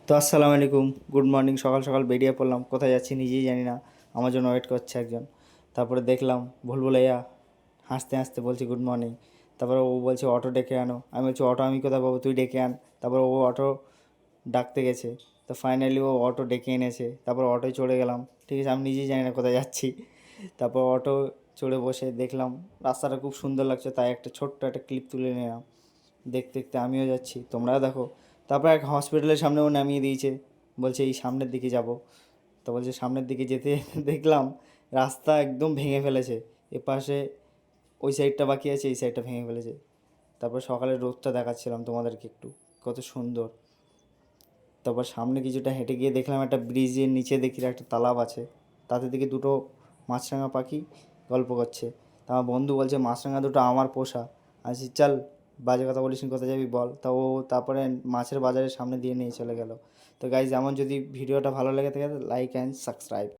তো আসসালামু আলাইকুম, গুড মর্নিং। সকাল সকাল বেরিয়ে পড়লাম, কোথায় যাচ্ছি নিজেই জানি না। আমার জন্য ওয়েট করছে একজন। তারপরে দেখলাম ভুলভুলাইয়া হাসতে হাসতে বলছি গুড মর্নিং। তারপরে ও বলছে অটো ডেকে আনো। আমি বলছি অটো আমি কোথায় পাবো, তুই ডেকে আন। তারপর ও অটো ডাকতে গেছে। তো ফাইনালি ও অটো ডেকে এনেছে। তারপর অটোয় চড়ে গেলাম। ঠিক আছে, আমি নিজেই জানি না কোথায় যাচ্ছি। তারপর অটো চড়ে বসে দেখলাম রাস্তাটা খুব সুন্দর লাগছে, তাই একটা ছোট্ট একটা ক্লিপ তুলে নিলাম। দেখতে দেখতে আমিও যাচ্ছি, তোমরাও দেখো। তারপর এক হসপিটালের সামনেও নামিয়ে দিয়েছে, বলছে এই সামনের দিকে যাব। তো বলছে সামনের দিকে যেতে যেতে দেখলাম রাস্তা একদম ভেঙে ফেলেছে। এপাশে ওই সাইডটা বাকি আছে, এই সাইডটা ভেঙে ফেলেছে। তারপর সকালের রোদটা দেখাচ্ছিলাম তোমাদেরকে একটু, কত সুন্দর। তারপর সামনে কিছুটা হেঁটে গিয়ে দেখলাম একটা ব্রিজের নিচে দেখি একটা তালাব আছে, তাতে দেখি দুটো মাছরাঙা পাখি গল্প করছে। তা আমার বন্ধু বলছে মাছরাঙা দুটো আমার পোষা। আছি চল, বাজে কথা বলিস নি, কোথায় যাবি বল। তা ও তারপরে মাছের বাজারের সামনে দিয়ে নিয়ে চলে গেল। তো গাইজ, আমার যদি ভিডিওটা ভালো লেগে থাকে লাইক অ্যান্ড সাবস্ক্রাইব।